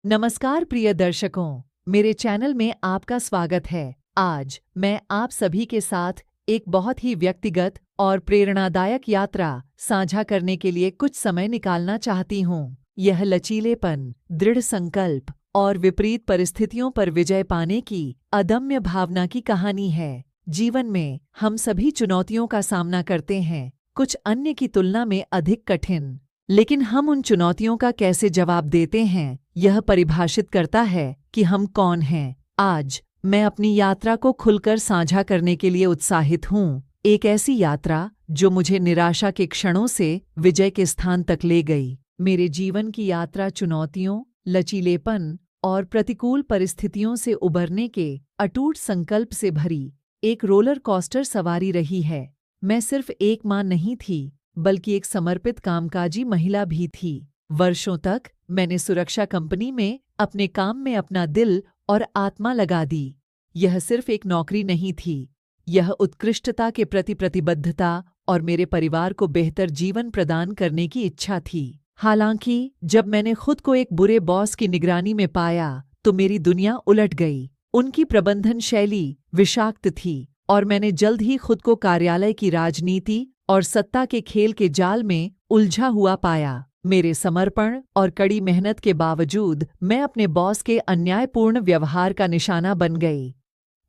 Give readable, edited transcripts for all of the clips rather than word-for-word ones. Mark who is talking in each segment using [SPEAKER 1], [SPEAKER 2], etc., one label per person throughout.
[SPEAKER 1] नमस्कार प्रिय दर्शकों, मेरे चैनल में आपका स्वागत है। आज मैं आप सभी के साथ एक बहुत ही व्यक्तिगत और प्रेरणादायक यात्रा साझा करने के लिए कुछ समय निकालना चाहती हूँ। यह लचीलेपन, दृढ़ संकल्प और विपरीत परिस्थितियों पर विजय पाने की अदम्य भावना की कहानी है। जीवन में हम सभी चुनौतियों का सामना करते हैं, कुछ अन्य की तुलना में अधिक कठिन। लेकिन हम उन चुनौतियों का कैसे जवाब देते हैं, यह परिभाषित करता है कि हम कौन हैं। आज मैं अपनी यात्रा को खुलकर साझा करने के लिए उत्साहित हूँ। एक ऐसी यात्रा जो मुझे निराशा के क्षणों से विजय के स्थान तक ले गई। मेरे जीवन की यात्रा चुनौतियों, लचीलेपन और प्रतिकूल परिस्थितियों से उबरने के अटूट संकल्प से भरी एक रोलर कोस्टर सवारी रही है। मैं सिर्फ एक माँ नहीं थी, बल्कि एक समर्पित कामकाजी महिला भी थी। वर्षों तक मैंने सुरक्षा कंपनी में अपने काम में अपना दिल और आत्मा लगा दी। यह सिर्फ एक नौकरी नहीं थी, यह उत्कृष्टता के प्रति प्रतिबद्धता और मेरे परिवार को बेहतर जीवन प्रदान करने की इच्छा थी। हालांकि जब मैंने खुद को एक बुरे बॉस की निगरानी में पाया, तो मेरी दुनिया उलट गई। उनकी प्रबंधन शैली विषाक्त थी और मैंने जल्द ही खुद को कार्यालय की राजनीति और सत्ता के खेल के जाल में उलझा हुआ पाया। मेरे समर्पण और कड़ी मेहनत के बावजूद मैं अपने बॉस के अन्यायपूर्ण व्यवहार का निशाना बन गई।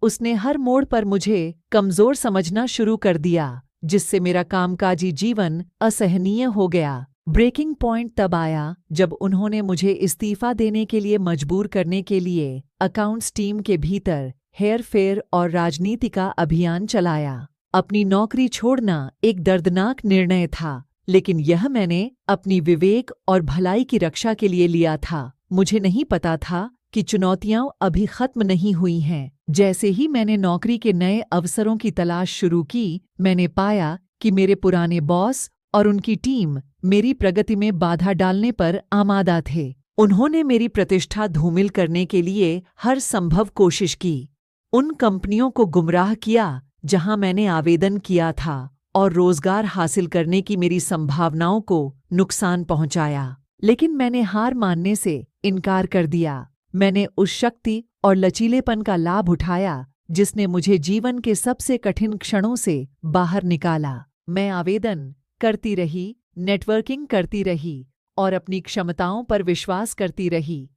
[SPEAKER 1] उसने हर मोड़ पर मुझे कमजोर समझना शुरू कर दिया, जिससे मेरा कामकाजी जीवन असहनीय हो गया। ब्रेकिंग पॉइंट तब आया जब उन्होंने मुझे इस्तीफा देने के लिए मजबूर करने के लिए अकाउंट्स टीम के भीतर हेरफेर और राजनीति का अभियान चलाया। अपनी नौकरी छोड़ना एक दर्दनाक निर्णय था, लेकिन यह मैंने अपनी विवेक और भलाई की रक्षा के लिए लिया था। मुझे नहीं पता था कि चुनौतियां अभी खत्म नहीं हुई हैं। जैसे ही मैंने नौकरी के नए अवसरों की तलाश शुरू की, मैंने पाया कि मेरे पुराने बॉस और उनकी टीम मेरी प्रगति में बाधा डालने पर आमादा थे। उन्होंने मेरी प्रतिष्ठा धूमिल करने के लिए हर संभव कोशिश की। उन कंपनियों को गुमराह किया जहां मैंने आवेदन किया था और रोजगार हासिल करने की मेरी संभावनाओं को नुकसान पहुंचाया। लेकिन मैंने हार मानने से इनकार कर दिया। मैंने उस शक्ति और लचीलेपन का लाभ उठाया जिसने मुझे जीवन के सबसे कठिन क्षणों से बाहर निकाला। मैं आवेदन करती रही, नेटवर्किंग करती रही और अपनी क्षमताओं पर विश्वास करती रही।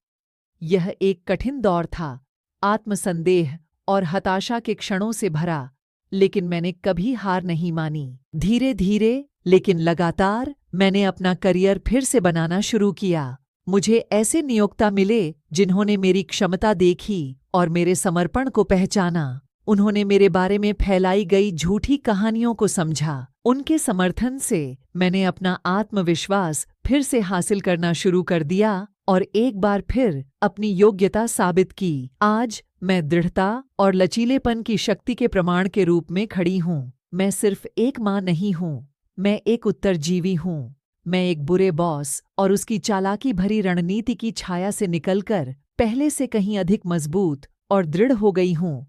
[SPEAKER 1] यह एक कठिन दौर था, आत्मसंदेह और हताशा के क्षणों से भरा, लेकिन मैंने कभी हार नहीं मानी। धीरे धीरे लेकिन लगातार मैंने अपना करियर फिर से बनाना शुरू किया। मुझे ऐसे नियोक्ता मिले जिन्होंने मेरी क्षमता देखी और मेरे समर्पण को पहचाना। उन्होंने मेरे बारे में फैलाई गई झूठी कहानियों को समझा। उनके समर्थन से मैंने अपना आत्मविश्वास फिर से हासिल करना शुरू कर दिया और एक बार फिर अपनी योग्यता साबित की। आज मैं दृढ़ता और लचीलेपन की शक्ति के प्रमाण के रूप में खड़ी हूँ। मैं सिर्फ एक माँ नहीं हूँ, मैं एक उत्तरजीवी हूँ। मैं एक बुरे बॉस और उसकी चालाकी भरी रणनीति की छाया से निकलकर पहले से कहीं अधिक मजबूत और दृढ़ हो गई हूँ।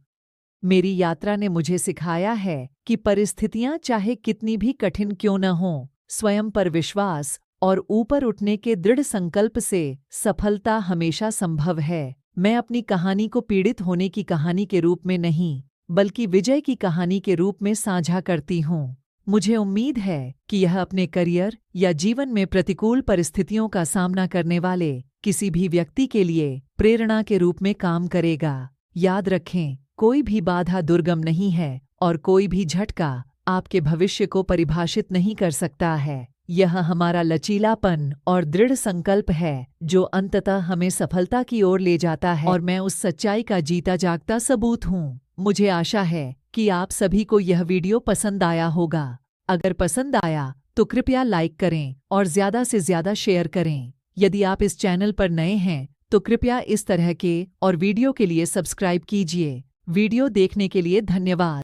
[SPEAKER 1] मेरी यात्रा ने मुझे सिखाया है कि परिस्थितियां चाहे कितनी भी कठिन क्यों न हों, स्वयं पर विश्वास और ऊपर उठने के दृढ़ संकल्प से सफलता हमेशा संभव है। मैं अपनी कहानी को पीड़ित होने की कहानी के रूप में नहीं, बल्कि विजय की कहानी के रूप में साझा करती हूँ। मुझे उम्मीद है कि यह अपने करियर या जीवन में प्रतिकूल परिस्थितियों का सामना करने वाले किसी भी व्यक्ति के लिए प्रेरणा के रूप में काम करेगा। याद रखें, कोई भी बाधा दुर्गम नहीं है और कोई भी झटका आपके भविष्य को परिभाषित नहीं कर सकता है। यह हमारा लचीलापन और दृढ़ संकल्प है जो अंततः हमें सफलता की ओर ले जाता है, और मैं उस सच्चाई का जीता जागता सबूत हूँ। मुझे आशा है कि आप सभी को यह वीडियो पसंद आया होगा। अगर पसंद आया तो कृपया लाइक करें और ज़्यादा से ज़्यादा शेयर करें। यदि आप इस चैनल पर नए हैं तो कृपया इस तरह के और वीडियो के लिए सब्सक्राइब कीजिए। वीडियो देखने के लिए धन्यवाद।